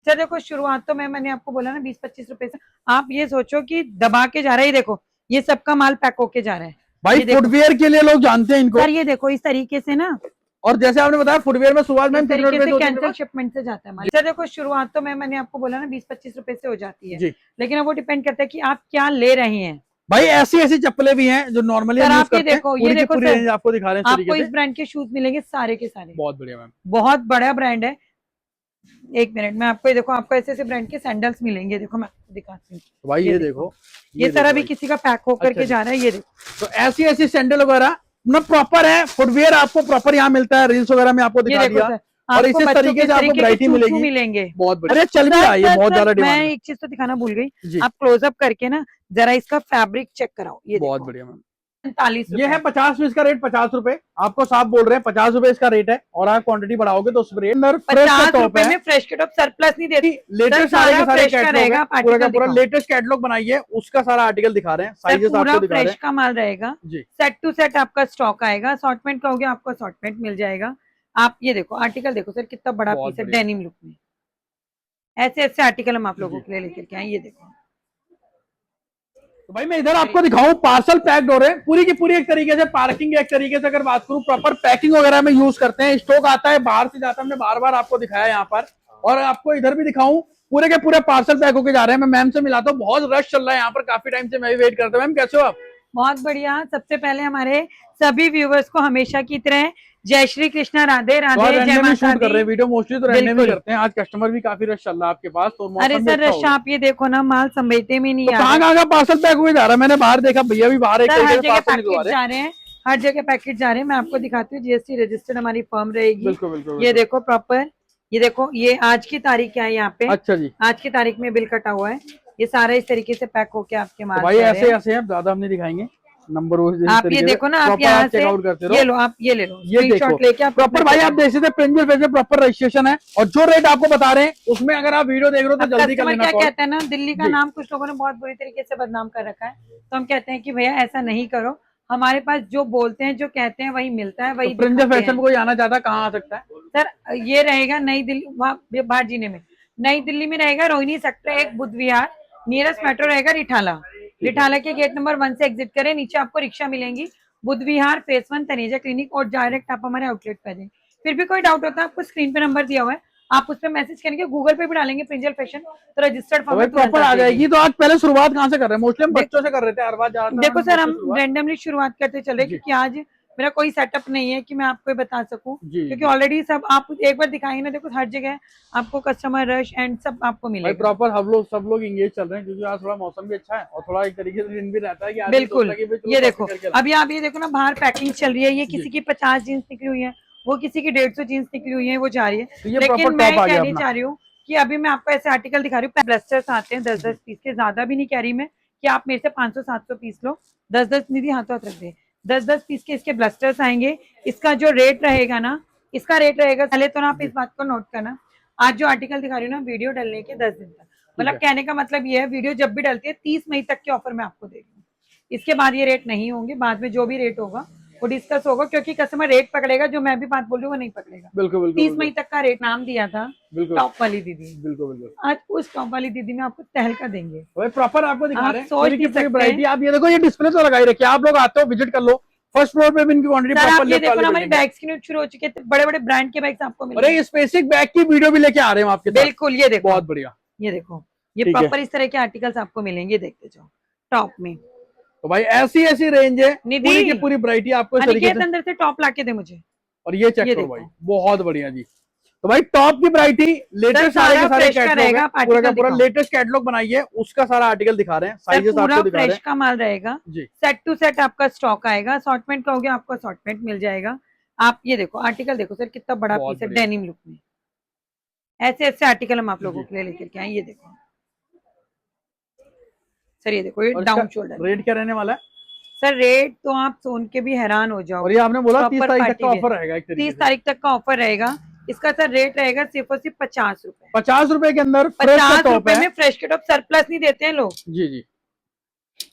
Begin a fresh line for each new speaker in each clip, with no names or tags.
अच्छा देखो, शुरुआत तो मैंने आपको बोला ना 20-25 रुपए से। आप ये सोचो कि दबा के जा रहा है। ये देखो, ये सबका माल पैक होके जा रहा है
भाई। फुटवेयर के लिए लोग जानते हैं इनको
सर। ये देखो इस तरीके से ना,
और जैसे आपने बताया फुटवेयर में सुबह मैम कितने रुपए से होती है?
कैंसिल शिपमेंट से जाता है माल। सर देखो, शुरुआत तो मैंने आपको बोला ना 20-25 रुपए से हो जाती है
जी।
लेकिन अब वो डिपेंड करता है कि आप क्या ले रहे हैं।
भाई ऐसी ऐसी चप्पलें भी हैं जो नॉर्मली हम यूज करते हैं।
ये देखो
पूरी रेंज आपको दिखा रहे हैं
आपको इस ब्रांड के शूज मिलेंगे सारे के सारे।
बहुत बढ़िया मैम,
बहुत बड़ा ब्रांड है। एक मिनट में आपको, ये देखो आपको ऐसे ऐसे ब्रांड के सैंडल्स मिलेंगे। देखो मैं आपको दिखाती हूँ।
तो भाई ये देखो,
ये सारा भी किसी का पैक होकर के जा रहा है। ये देखो,
तो ऐसी ऐसी सैंडल वगैरह ना प्रॉपर है। फुटवेयर आपको प्रॉपर यहाँ मिलता है, रील्स वगैरह में आपको दिखा दिया। और इसी तरीके से आपको वैरायटी मिलेंगे। बहुत बढ़िया, चल भी रहा है ये, बहुत ज्यादा डिमांड है।
मैं एक चीज तो दिखाना भूल गई, आप क्लोजअप करके ना जरा इसका फैब्रिक चेक कराओ। ये
बहुत बढ़िया मैम।
45
ये है 50 पीस का रेट, 50 रुपए आपको साफ बोल रहे हैं, 50 रुपए इसका रेट है। और आप क्वांटिटी बढ़ाओगे तो उस रेट
50 रुपए में फ्रेश के टॉप सरप्लस नहीं देती।
लेटेस्ट सारे के सारे कैटलॉग है, पूरा का पूरा लेटेस्ट कैटलॉग बनाइए, उसका सारा आर्टिकल दिखा रहे हैं, साइजेस आपको दिखा रहे हैं।
फ्रेश का माल रहेगा जी, सेट टू सेट आपका स्टॉक आएगा। असॉर्टमेंट कहोगे आपको असॉर्टमेंट मिल जाएगा। आप ये देखो आर्टिकल देखो सर, कितना बड़ा पीस है डेनिम लुक में। ऐसे ऐसे आर्टिकल हम आप लोगों के लिए लेकर के आए। ये देखो,
तो भाई मैं इधर आपको दिखाऊं, पार्सल पैक्ड हो रहे हैं पूरी की पूरी। एक तरीके से पार्किंग, एक तरीके से अगर बात करूं प्रॉपर पैकिंग वगैरह में यूज करते हैं। स्टॉक आता है बाहर से जाता है, हमने बार बार आपको दिखाया यहाँ पर। और आपको इधर भी दिखाऊं, पूरे के पूरे पार्सल पैक होके जा रहे हैं। मैं मैम से मिलाता हूँ, बहुत रश चल रहा है यहाँ पर, काफी टाइम से मैं भी वेट करता हूँ। मैम कैसे हो आप?
बहुत बढ़िया। सबसे पहले हमारे सभी व्यूवर्स को हमेशा की तरह जय श्री कृष्णा, राधे राधे, जय माता
शूट कर रहे हैं वीडियो, मोस्टली तो रैंडम ही करते हैं। आज कस्टमर भी काफी रश चल रहा है आपके पास, तो
अरे सर रश आप ये देखो ना, माल समेटने में नहीं आ रहा।
कहाँ का पार्सल पैक हुए जा रहा है? मैंने बाहर देखा, भैया भी बाहर
हर जगह पैकेट जा रहे हैं, हर जगह पैकेट जा रहे हैं। मैं आपको दिखाती हूँ, जीएसटी रजिस्टर्ड हमारी फर्म रहेगी।
बिल्कुल बिल्कुल।
ये देखो प्रॉपर, ये देखो, ये आज की तारीख क्या है यहाँ पे।
अच्छा जी,
आज की तारीख में बिल कटा हुआ है। ये सारा इस तरीके से पैक होके आपके माल।
भाई ऐसे ऐसे हैं, ज्यादा हम नहीं दिखाएंगे नंबर।
आप ये देखो ना, आप यहाँ से ये लो, आप ये ले लो,
ये देखो
लेके आप
प्रॉपर। भाई आप देख सकते हैं, प्रिंजल पे प्रॉपर रजिस्ट्रेशन है। और जो रेट आपको बता रहे हैं उसमें अगर आप वीडियो देख रहे हो तो जल्दी कर लेना।
क्या कहते हैं ना, दिल्ली का नाम कुछ लोगों ने बहुत बुरी तरीके से बदनाम कर रखा है, तो हम कहते हैं कि भैया ऐसा नहीं करो। हमारे पास जो बोलते हैं, जो कहते हैं वही मिलता है, वही।
प्रिंजल फैशन में कोई आना चाहता है, कहाँ आ सकता है?
सर ये रहेगा नई दिल्ली, बाहर जीने में, नई दिल्ली में रहेगा, रोहिणी सेक्टर 1 बुद्ध विहार। नियरेस्ट मेट्रो रहेगा रिठाला। रिठाला के गेट नंबर 1 से एग्जिट करें, नीचे आपको रिक्शा मिलेंगी। बुद्ध विहार फेस 1 तनेजा क्लिनिक, और डायरेक्ट आप हमारे आउटलेट पे आ जाए। फिर भी कोई डाउट होता है, आपको स्क्रीन पे नंबर दिया हुआ है, आप उस पर मैसेज करेंगे, गूगल पे भी डालेंगे प्रिंजल फैशन, तो रजिस्टर्ड फॉर्म
प्रॉपर आ जाएगी। तो आज पहले शुरुआत कहाँ से कर रहे हैं? मोस्टली हम बच्चों से कर रहे थे हर बार।
देखो सर, हम रैंडमली शुरुआत करते चले, क्योंकि आज मेरा कोई सेटअप नहीं है कि मैं आपको बता सकूं, क्योंकि ऑलरेडी सब आप एक बार दिखाएंगे ना, देखो हर जगह आपको कस्टमर रश एंड सब आपको मिलेगा।
प्रॉपर हम लोग सब लोग इंगेज चल रहे हैं, क्योंकि आज थोड़ा मौसम भी अच्छा है और थोड़ा एक तरीके से दिन भी रहता है कि
बिल्कुल। ये देखो, अभी आप ये देखो ना, बाहर पैकिंग चल रही है। ये किसी की 50 जीन्स निकली हुई है, वो किसी की 150 जीन्स निकली हुई है, वो जा रही है। लेकिन मैं कहना चाह रही हूँ कि अभी मैं आपको ऐसे आर्टिकल दिखा रही हूँ, ब्लस्टर्स आते हैं 10-10 पीस के, ज्यादा भी नहीं कह रही मैं कि आप मेरे से 500-700 पीस लो। 10-10 निधि हाथों हाथ रख दे, 10-10 पीस के इसके ब्लस्टर्स आएंगे। इसका जो रेट रहेगा ना, इसका रेट रहेगा, पहले तो ना आप इस बात को नोट करना, आज जो आर्टिकल दिखा रही हूँ ना, वीडियो डलने के 10 दिन तक, मतलब कहने का मतलब ये है, वीडियो जब भी डलती है 30 मई तक के ऑफर में आपको दे रही हूँ। इसके बाद ये रेट नहीं होंगे, बाद में जो भी रेट होगा वो डिस्कस होगा, क्योंकि कस्टमर रेट पकड़ेगा, जो मैं भी बात बोल रही हूँ वो नहीं पकड़ेगा।
बिल्कुल
30 मई तक का रेट नाम दिया था टॉप वाली दीदी।
बिल्कुल
आज उस टॉप वाली दीदी में आपको तहलका देंगे।
प्रॉपर आपको दिखा रहे हैं,
सोच नहीं सकते।
आप ये देखो, ये डिस्प्ले तो लगाई रखी है, आप लोग आते हो विजिट कर लो। फर्स्ट फ्लोर पे भी इनकी क्वांटिटी
प्रॉपर ये देखो ना, हमारी बैग्स की न्यूज शुरू हो चुकी है, बड़े बड़े ब्रांड के बैग्स आपको मिलेंगे।
अरे स्पेसिफिक बैग की वीडियो भी लेके आ रहे हैं आपके साथ।
बिल्कुल, ये देखो
बहुत बढ़िया।
ये देखो, ये प्रॉपर इस तरह के आर्टिकल्स आपको मिलेंगे, देखते जाओ टॉप में।
तो भाई ऐसी ऐसी रेंज है, पूरी की पूरी वैरायटी आपको इस तरीके से।
अंदर से टॉप लाके दे मुझे,
और ये चेक करो भाई, बहुत बढ़िया जी। तो भाई टॉप की वैरायटी, लेटेस्ट सारे के सारे कैटलॉग, पूरा का पूरा लेटेस्ट कैटलॉग बनाइए, उसका सारा आर्टिकल दिखा रहे हैं, साइजेस आपको दिखा रहे हैं। फ्रेश का माल रहेगा जी, सेट टू सेट आपका स्टॉक आएगा। असॉर्टमेंट कहोगे आपको असॉर्टमेंट मिल जाएगा। आप ये देखो आर्टिकल देखो सर, कितना बड़ा पीस है डेनिम लुक में। ऐसे ऐसे आर्टिकल हम आप लोगों के लिए लेकर के आए। ये देखो सर, ये देखो, ये डाउन शोल्डर। रेट क्या रहने वाला है
सर? रेट तो आप सुन के भी हैरान हो जाओ।
और ये आपने बोला 30 तारीख तक का ऑफर रहेगा,
30 तारीख तक का ऑफर रहेगा। इसका सर रेट रहेगा सिर्फ और सिर्फ 50 रुपए।
50 रुपए के अंदर
50 रुपए में फ्रेश के टॉप सरप्लस नहीं देते हैं लोग।
जी जी।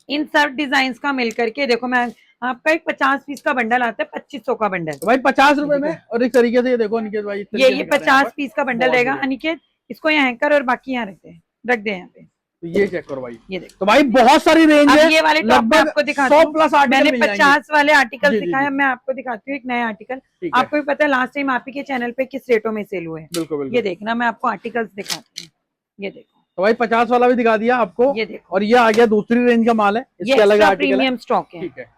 इन सब डिजाइन का मिल करके देखो, मैं आपका एक 50 पीस का बंडल आता है, 2500 का बंडल।
तो भाई 50 रुपए में, और इस तरीके से ये देखो अनिकेत भाई,
ये 50 पीस का बंडल रहेगा अनिकेत। इसको यहाँ हैंग कर और बाकी यहाँ रख दे यहाँ पे।
तो ये चेक करो भाई,
ये देखो।
तो भाई बहुत सारी रेंज है।
ये वाले टॉप मैं आपको दिखाती हूँ,
100+ आर्टिकल
मैंने 50 वाले आर्टिकल दिखाए, मैं आपको दिखाती हूँ एक नया आर्टिकल। आपको भी पता है लास्ट टाइम आप ही के चैनल पे किस रेटों में सेल हुए।
बिल्कुल।
ये देखना, मैं आपको आर्टिकल्स दिखाती हूँ। ये देखो,
तो भाई 50 वाला भी दिखा दिया आपको।
ये देखो,
और ये आ गया दूसरी रेंज का माल है, इसके अलग आर्टिकल
प्रीमियम स्टॉक है।
ठीक है,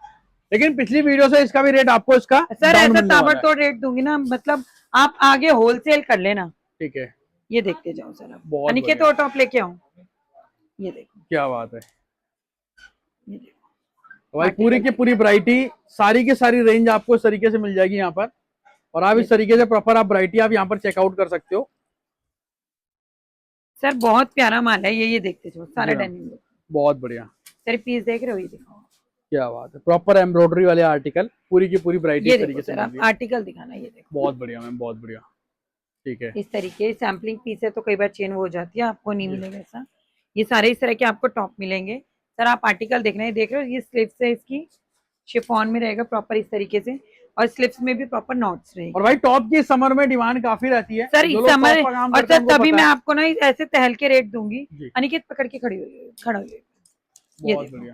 लेकिन पिछली वीडियो से इसका भी रेट आपको इसका
सर ऐसा ताबड़तोड़ रेट दूंगी ना, मतलब आप आगे होलसेल कर लेना।
ठीक है,
ये देखते जाओ सर आप। अनिकेत और टॉप लेके आओ। ये देखो
क्या बात है,
ये देखो
तो भाई पूरी की पूरी वैरायटी, सारी की सारी रेंज आपको इस तरीके से मिल जाएगी यहाँ पर। और आप इस तरीके से प्रॉपर आप वैरायटी आप यहाँ पर चेकआउट कर सकते हो।
सर बहुत प्यारा माल है ये देखते जाओ, सारा डेनिम
बहुत बढ़िया।
सर पीस देख रहे हो, ये देखो
क्या बात है, प्रॉपर एम्ब्रॉयडरी वाले आर्टिकल, पूरी की पूरी वैरायटी इस तरीके से।
आप आर्टिकल दिखाना, ये देखो
बहुत बढ़िया मैम, बहुत बढ़िया। ठीक है,
इस तरीके सैम्पलिंग पीस है तो कई बार चेंज हो जाती है, आपको नहीं मिलेगा ऐसा। ये सारे इस तरह के आपको टॉप मिलेंगे। सर आप आर्टिकल देखना है, देख रहे हो ये स्लीव्स है इसकी, शिफॉन में रहेगा प्रॉपर इस तरीके से, और स्लिप्स में भी प्रॉपर नॉट्स रहेंगे।
और भाई टॉप की समर में डिमांड काफी रहती है
सर, इस समर। और सर तभी मैं आपको ना ऐसे तहल के रेट दूंगी। अनिकेत पकड़ के खड़ा हो, ये देखो,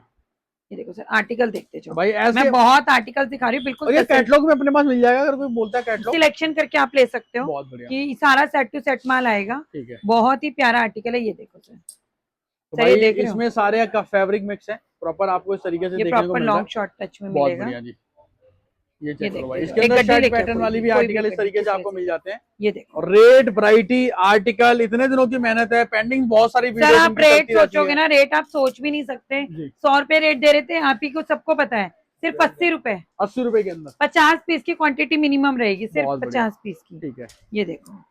ये देखो सर आर्टिकल देखते जाओ भाई, ऐसे मैं बहुत आर्टिकल दिखा रही हूँ बिल्कुल।
ये कैटलॉग में अपने पास मिल जाएगा, अगर कोई बोलता है कैटलॉग
सिलेक्शन करके आप ले सकते हो।
बहुत बढ़िया,
कि सारा सेट टू सेट माल आएगा।
ठीक है,
बहुत ही प्यारा आर्टिकल है, ये देखो सर।
तो भाई इसमें सारे का फैब्रिक मिक्स है प्रॉपर, आपको इस तरीके से देखने को मिलेगा।
लॉन्ग शॉर्ट टच में
बहुत बढ़िया जी। ये चेक करो भाई, इसके अंदर शर्ट पैटर्न वाली भी आर्टिकल इस तरीके से आपको मिल जाते हैं।
ये देखो,
और रेट, वैरायटी, आर्टिकल, इतने दिनों की मेहनत है, पेंडिंग बहुत सारी वीडियो।
सर आप रेट सोचोगे ना, रेट आप सोच भी नहीं सकते। 100 रुपए रेट दे रहे थे, आप ही को सबको पता है, सिर्फ 80 रुपए।
80 रुपए के अंदर
50 पीस की क्वांटिटी मिनिमम रहेगी, सिर्फ 50 पीस की।
ठीक है,
ये देखो,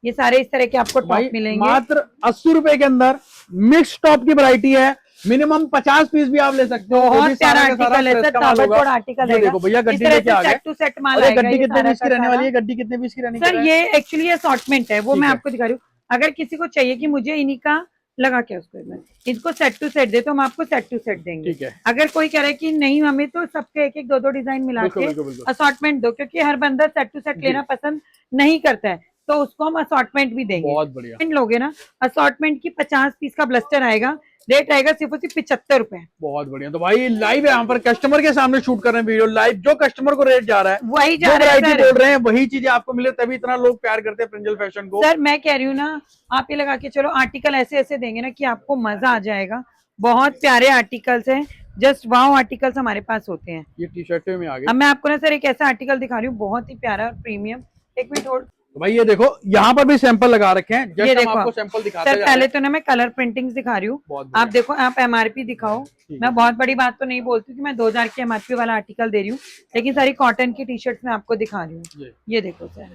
ये सारे इस तरह के आपको टॉप मिलेंगे
मात्र 80 रुपए के अंदर। मिक्स टॉप की वैरायटी है, मिनिमम 50 पीस भी आप ले सकते हो।
बहुत प्यारा आर्टिकल है सर, ताबड़तोड़ आर्टिकल है।
देखो भैया गड्डी लेके आ गए,
सेट टू सेट माल आएगा।
गड्डी कितने पीस की रहने वाली है? गड्डी कितने पीस की रहने
सर ये एक्चुअली असॉर्टमेंट है, वो मैं आपको दिखा रही हूँ। अगर किसी को चाहिए कि मुझे इन्हीं का लगा के उसको इसको सेट टू सेट दे, तो हम आपको सेट टू सेट देंगे।
ठीक है, अगर
कोई कह रहा है कि नहीं हमें तो सबके एक एक दो दो डिजाइन मिला के असॉर्टमेंट दो, क्योंकि हर बंदा सेट टू सेट लेना पसंद नहीं करता है, तो उसको हम असॉर्टमेंट भी देंगे।
बहुत बढ़िया
लोगे ना, असॉर्टमेंट की 50 पीस का ब्लस्टर आएगा, रेट आएगा सिर्फ 75 रुपए। बहुत
बढ़िया। तो भाई लाइव है यहाँ पर, कस्टमर के सामने शूट कर रहे हैं वीडियो लाइव, जो कस्टमर को रेट जा रहा है
वही जा रहा है,
बोल रहे हैं वही चीजें आपको मिले, तभी इतना लोग प्यार करते हैं प्रिंजल फैशन को।
सर मैं कह रही हूँ ना, आप ये लगा के चलो, आर्टिकल ऐसे ऐसे देंगे ना कि आपको मजा आ जाएगा। बहुत प्यारे आर्टिकल्स हैं, जस्ट वाओ आर्टिकल्स हमारे पास होते हैं।
ये टी शर्ट में आ गए।
अब मैं आपको ना सर एक ऐसा आर्टिकल दिखा रही हूँ, बहुत ही प्यारा और प्रीमियम। एक मिनट होल्ड।
तो भाई ये देखो, यहाँ पर भी सैंपल लगा रखे हैं,
ये देखो
आपको सैंपल दिखाते हैं।
सर पहले तो ना मैं कलर प्रिंटिंग दिखा रही हूँ, आप देखो, आप एमआरपी दिखाओ। मैं बहुत बड़ी बात तो नहीं बोलती कि मैं 2000 की एमआरपी वाला आर्टिकल दे रही हूँ, लेकिन सारी कॉटन की टी शर्ट में आपको दिखा रही हूँ। ये देखो सर,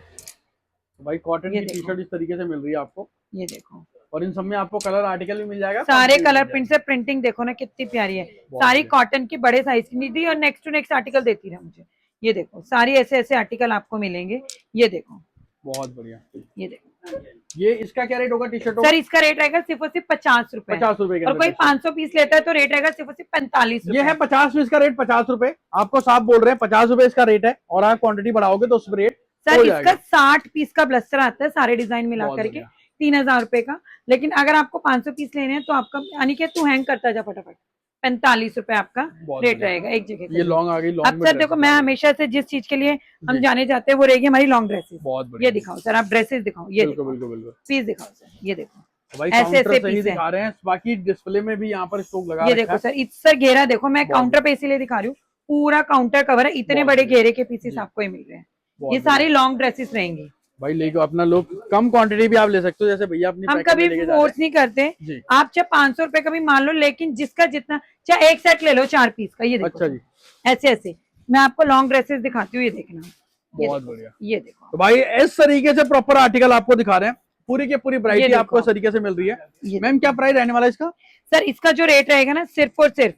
भाई कॉटन की टी शर्ट इस तरीके से मिल रही है आपको।
ये देखो,
और इन सब में आपको कलर आर्टिकल भी मिल जाएगा।
सारे कलर प्रिंट से प्रिंटिंग देखो ना कितनी प्यारी है, सारी कॉटन की बड़े साइज की दी, और नेक्स्ट टू नेक्स्ट आर्टिकल देती रहे मुझे। ये देखो सारी ऐसे ऐसे आर्टिकल आपको मिलेंगे। ये देखो बहुत बढ़िया। ये देखो,
ये इसका क्या रेट होगा टी शर्ट?
सर इसका रेट रहेगा सिर्फ 50 रुपए।
50 रुपए के,
और कोई 500 पीस लेता है तो रेट रहेगा सिर्फ 45 रुपए।
ये है 50 पीस का रेट 50 रुपए, आपको साफ बोल रहे हैं 50 रुपए इसका रेट है, और आप क्वांटिटी बढ़ाओगे तो उस रेट।
सर इसका 60 पीस का ब्लस्टर आता है, सारे डिजाइन मिला करके 3000 रुपए का। लेकिन अगर आपको 500 पीस लेने हैं तो आपका, यानी कि तू हैंग करता जा फटाफट, 45 रुपए आपका रेट रहेगा एक जगह।
ये लॉन्ग आ गई।
अब सर देखो, मैं हमेशा से जिस चीज के लिए हम जाने जाते हैं वो रहेगी हमारी लॉन्ग ड्रेसेस। ये दिखाओ सर, आप ड्रेसेस दिखाओ। ये पीस दिखाओ सर, ये देखो ऐसे ऐसे पीस दिखा रहे हैं।
बाकी डिस्प्ले में भी यहाँ पर स्टॉक लगा।
ये देखो सर, इससे घेरा देखो, मैं काउंटर पे इसीलिए दिखा रही हूँ, पूरा काउंटर कवर है, इतने बड़े घेरे के पीसेस आपको ही मिल रहे हैं। ये सारी लॉन्ग ड्रेसेस रहेंगी
भाई, लेके अपना लोग कम क्वांटिटी भी आप ले सकते हो, जैसे भैया अपनी
हम कभी फोर्स नहीं करते। आप चाहे 500 रुपए का भी मान लो, लेकिन जिसका जितना, चाहे एक सेट ले लो 4 पीस का। ये देखो, अच्छा जी, ऐसे ऐसे मैं आपको लॉन्ग ड्रेसेस दिखाती हूँ, ये देखना
बहुत बढ़िया।
ये देखो,
तो भाई इस तरीके से प्रॉपर आर्टिकल आपको दिखा रहे हैं, पूरी की पूरी वैरायटी आपको इस तरीके से मिल रही है। मैम क्या प्राइस रहने वाला है इसका?
सर इसका जो रेट रहेगा ना, सिर्फ और सिर्फ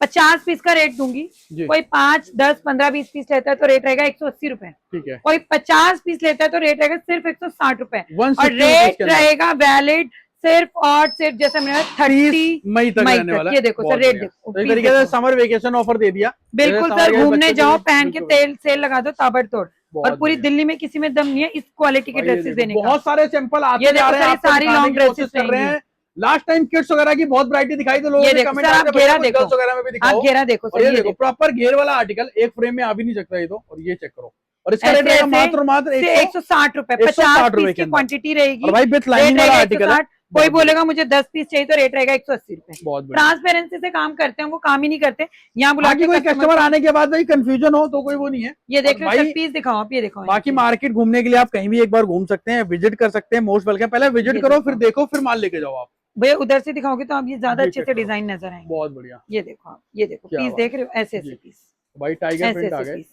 50 पीस का रेट दूंगी। कोई 5, 10, 15, 20 पीस लेता है तो रेट रहेगा 180 रुपए।
ठीक है।
कोई 50 पीस लेता है तो रेट रहेगा सिर्फ 160 रुपए। और रेट रहेगा वैलिड सिर्फ और सिर्फ, जैसे मैंने 30 मई तक रहने वाला। ये देखो सर, रेट देखो,
तो इस तरीके से समर वेकेशन ऑफर दे दिया।
बिल्कुल सर, घूमने जाओ, पहन के तेल सेल लगा दो ताबड़तोड़। और पूरी दिल्ली में किसी में दम नहीं है इस क्वालिटी के ड्रेसेस देने का।
बहुत सारे सैंपल आते जा रहे हैं, सारी लॉन्ग ड्रेसेस कर रहे हैं। लास्ट टाइम किड्स वगैरह की बहुत वैरायटी दिखाई, तो लोगों ने कमेंट
आप घेरा देखो,
वगैरह में भी दिखाओ,
आप घेरा देखो,
और ये देखो प्रॉपर घेर वाला आर्टिकल, एक फ्रेम में आ भी नहीं सकता ये तो। और ये चेक करो, और इसका रेट रहेगा मात्र
160 रुपए, 50 पीस की क्वांटिटी रहेगी।
और भाई विथ लाइनिंग वाला आर्टिकल है।
कोई बोलेगा मुझे 10 पीस चाहिए तो रेट रहेगा 180 रुपए। ट्रांसपेरेंसी से काम करते हैं, वो काम ही नहीं करते। यहाँ बुला के
कोई कस्टमर आने के बाद भाई कंफ्यूजन हो तो कोई वो नहीं है।
ये देख लो पीस दिखाओ आप, ये देखो।
बाकी मार्केट घूमने के लिए आप कहीं भी एक बार घूम सकते हैं, विजिट कर सकते हैं, मोस्ट वेलकम। पहले विजिट करो, फिर देखो, फिर माल लेके जाओ आप।
भैया उधर से दिखाओगे तो आप ये ज्यादा अच्छे से डिजाइन नजर आएंगे।
बहुत बढ़िया।
ये देखो आप, ये देखो पीस देख रहे हो, ऐसे ऐसे पीस
भाई टाइगर प्रिंट आ गए।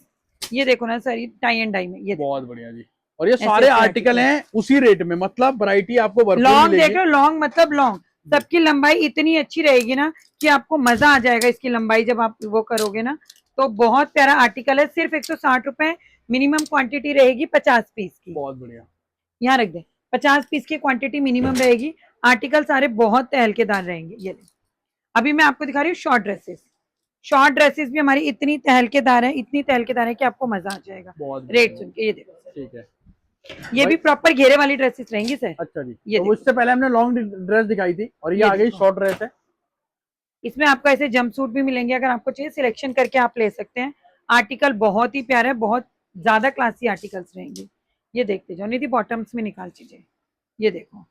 ये देखो ना सर, टाई एंड डाई में, ये
बहुत बढ़िया जी। और ये सारे आर्टिकल हैं उसी रेट में, मतलब वैरायटी आपको भरपूर
लॉन्ग देख रहे हो, लॉन्ग मतलब लॉन्ग, सबकी लंबाई इतनी अच्छी रहेगी ना कि आपको मजा आ जाएगा इसकी लंबाई जब आप वो करोगे ना। तो बहुत प्यारा आर्टिकल है, सिर्फ 160 रुपए। मिनिमम क्वांटिटी रहेगी 50 पीस की।
बहुत बढ़िया,
यहाँ रख दे, 50 पीस की क्वांटिटी मिनिमम रहेगी। आर्टिकल सारे बहुत तहलकेदार रहेंगे। ये अभी मैं आपको दिखा रही हूँ शॉर्ट ड्रेसेस। शॉर्ट ड्रेसेस भी हमारी इतनी तहलकेदार है, इतनी तहलकेदार है कि आपको मजा आ जाएगा रेट सुन के। ये देखो, ठीक है, ये भी प्रॉपर घेरे वाली ड्रेसेस रहेंगी सर।
अच्छा जी। ये तो उससे पहले हमने लॉन्ग ड्रेस दिखाई थी, और ये आ गई शॉर्ट ड्रेस है।
इसमें आपको ऐसे जंप सूट भी मिलेंगे, अगर आपको चाहिए सिलेक्शन करके आप ले सकते हैं। आर्टिकल बहुत ही प्यारा है, बहुत ज्यादा क्लासी आर्टिकल्स रहेंगे। ये देखते जाओ, निधि बॉटम्स में निकाल चीजें। ये देखो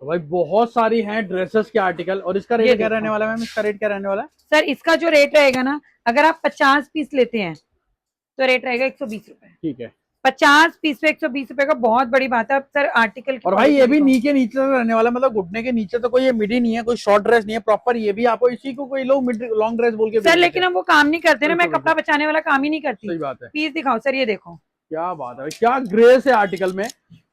तो भाई बहुत सारी हैं ड्रेसेस के आर्टिकल। और इसका रेट क्या रहने वाला है मैम? इसका रेट क्या रहने वाला है
सर? इसका जो रेट रहेगा ना, अगर आप 50 पीस लेते हैं तो रेट रहेगा 120 रुपए।
ठीक है,
50 पीस पे 120 रुपए का बहुत बड़ी बात है सर आर्टिकल की।
और भाई ये भी नीचे रहने वाला, मतलब घुटने के नीचे तो कोई ये मिडी नहीं है, कोई शॉर्ट ड्रेस नहीं है, प्रॉपर ये भी आपको इसी को कोई लोग मिड लॉन्ग ड्रेस बोल के
सर, लेकिन हम वो काम नहीं करते ना, मैं कपड़ा बचाने वाला काम ही नहीं करती।
सही बात है।
पीस दिखाओ सर, ये देखो
क्या बात है, क्या ग्रेस है आर्टिकल में।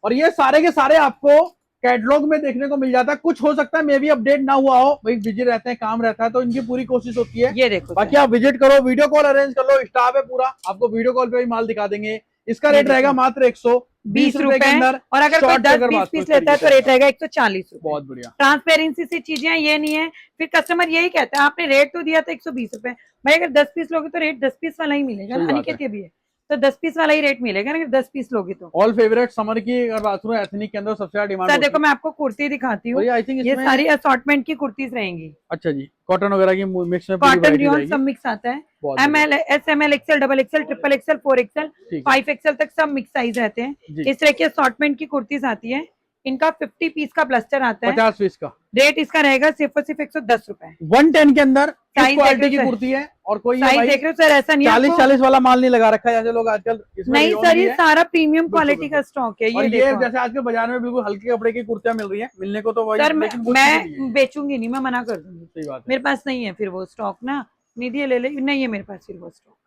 और ये सारे के सारे आपको कैटलॉग में देखने को मिल जाता है। कुछ हो सकता है मे भी अपडेट ना हुआ हो, भाई बिजी रहते हैं, काम रहता है, तो इनकी पूरी कोशिश होती है।
ये देखो,
बाकी आप विजिट करो, वीडियो कॉल अरेंज कर लो, स्टाफ है पूरा, आपको वीडियो कॉल पे भी माल दिखा देंगे। इसका रेट रहेगा मात्र 120 रुपए के अंदर,
और अगर कोई 10 पीस लेता है तो रेट रहेगा 140 रुपए।
बहुत बढ़िया,
ट्रांसपेरेंसी से चीजें ये नहीं है, फिर कस्टमर यही कहता है आपने रेट तो दिया था 120 रुपए, भाई अगर 10 पीस लोगे तो रेट 10 पीस वाला ही मिलेगा ना। अनिकेत ये भी है, तो 10 पीस वाला ही रेट मिलेगा ना, 10 पीस लोगे तो।
ऑल फेवरेट समर की अगर बात करूं, एथनिक के अंदर सबसे ज्यादा डिमांड।
सर देखो मैं आपको कुर्ती दिखाती हूँ, ये सारी असॉर्टमेंट की कुर्तीज रहेंगी।
अच्छा जी, कॉटन वगैरह की मिक्स में,
कॉटन रियॉन सब मिक्स आता है। ML, SML, XL, XXL, XXL, 4XL, 5XL तक सब मिक्स साइज रहते हैं। इस तरह की असॉर्टमेंट की कुर्तीज आती है। इनका 50 पीस का ब्लस्टर आता है,
50 पीस का
रेट इसका रहेगा सिर्फ और सिर्फ 110 रुपए।
110 के अंदर क्वालिटी की कुर्ती है। और कोई
साइज देख रहे हो सर, ऐसा नहीं
40 वाला माल नहीं लगा रखा है जैसे लोग आजकल।
नहीं सर, ये सारा प्रीमियम क्वालिटी का स्टॉक है।
ये जैसे आजकल बाजार में बिल्कुल हल्के कपड़े की कुर्तियां मिल रही है, मिलने को तो
सर मैं बेचूंगी नहीं, मैं मना कर दूंगी।
सही बात है,
मेरे पास नहीं है फिर वो स्टॉक ना, निधि ले ले, नहीं है मेरे पास फिर वो स्टॉक।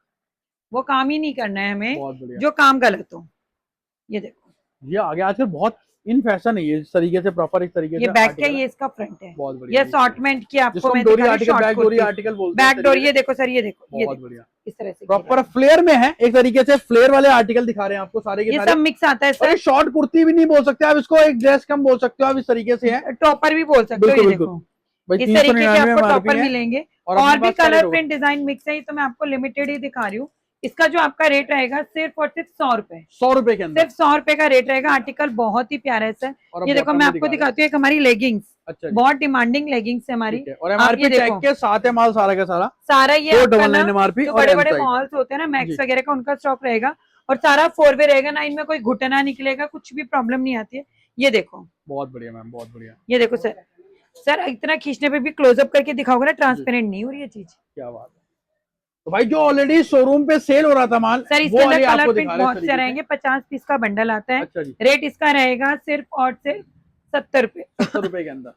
वो काम ही नहीं करना है हमें जो काम गलत हो। ये देखो,
ये आगे आजकल बहुत इन फैशन है, ये इस तरीके से प्रॉपर इस तरीके से।
ये बैक है, ये इसका फ्रंट है।
बहुत बढ़िया,
ये असॉर्टमेंट की आपको मैं
डोरी आर्टिकल, बैक डोरी आर्टिकल बोलते हैं।
बैक डोरी, ये देखो सर, ये देखो,
बहुत बढ़िया,
इस तरह से
प्रॉपर फ्लेयर में है। एक तरीके से फ्लेयर वाले आर्टिकल दिखा रहे हैं आपको सारे के
ये
सारे।
सब मिक्स आता है सर।
शॉर्ट कुर्ती भी नहीं बोल सकते आप इसको, एक ड्रेस कम बोल सकते हो आप, इस तरीके से है।
टॉपर भी बोल सकते हो। ये देखो इस तरीके के आपको टॉपर मिलेंगे, और भी कलर प्रिंट डिजाइन मिक्स है। तो मैं आपको लिमिटेड ही दिखा रही हूँ। इसका जो आपका रेट रहेगा सिर्फ और सिर्फ 100 रुपए।
100 रुपए के अंदर,
सिर्फ 100 रुपए का रेट रहेगा। आर्टिकल बहुत ही प्यारा है सर। ये देखो मैं आपको दिखाती हूँ, एक हमारी लेगिंग्स,
अच्छा
बहुत डिमांडिंग लेगिंग्स है हमारी।
और MRP टैग के साथ है माल सारा का सारा
ये
MRP।
जो बड़े बड़े मॉल्स होते हैं ना, मैक्स वगैरह का, उनका स्टॉक रहेगा। और सारा 4 वे रहेगा ना, इनमें कोई घुटना निकलेगा, कुछ भी प्रॉब्लम नहीं आती है। ये देखो,
बहुत बढ़िया मैम, बहुत बढ़िया।
ये देखो सर, सर इतना खींचने पे भी क्लोजअप करके दिखाओगे ना, ट्रांसपेरेंट नहीं हो रही है चीज।
क्या बात है। तो भाई जो ऑलरेडी शोरूम पे सेल हो रहा था माल,
सर इसके अंदर कलर प्रिंट बहुत से रहेंगे। 50 पीस का बंडल आता है।
अच्छा जी,
रेट इसका रहेगा सिर्फ और सिर्फ 70 रुपए।
70 रुपए के अंदर।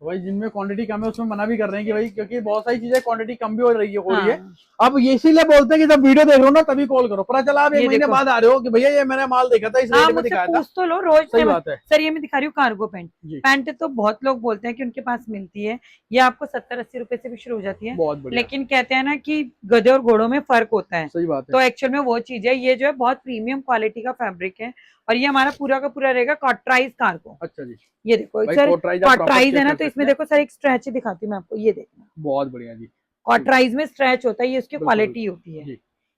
तो भाई जिनमें क्वांटिटी कम है उसमें मना भी कर रहे हैं कि भाई, क्योंकि बहुत सारी चीजें क्वांटिटी कम भी हो रही है। अब ये इसीलिए बोलते हैं कि जब वीडियो देख रहे हो ना तभी कॉल करो। पता चला आप 1 महीने बाद आ रहे हो कि भैया ये मैंने माल देखा था, इस रेट में दिखाया था।
पूछ तो लो रोज।
सही बात है
सर, ये मैं दिखा रही हूँ कार्गो पैंट। पैंट तो बहुत लोग बोलते हैं कि उनके पास मिलती है, ये आपको 70-80 रुपए से भी शुरू हो जाती है। लेकिन कहते हैं ना कि गधे और घोड़ों में फर्क होता है।
सही बात है।
तो एक्चुअल में वो चीज है। ये जो है बहुत प्रीमियम क्वालिटी का फैब्रिक है, और ये हमारा पूरा का पूरा रहेगा कॉटराइज कार्गो।
अच्छा जी,
ये देखो सर, कॉटराइज है ना, तो इसमें देखो सर एक स्ट्रेच दिखाती हूँ मैं आपको, ये देखना।
बहुत बढ़िया जी,
कॉटराइज में स्ट्रेच होता है, ये उसकी क्वालिटी होती है।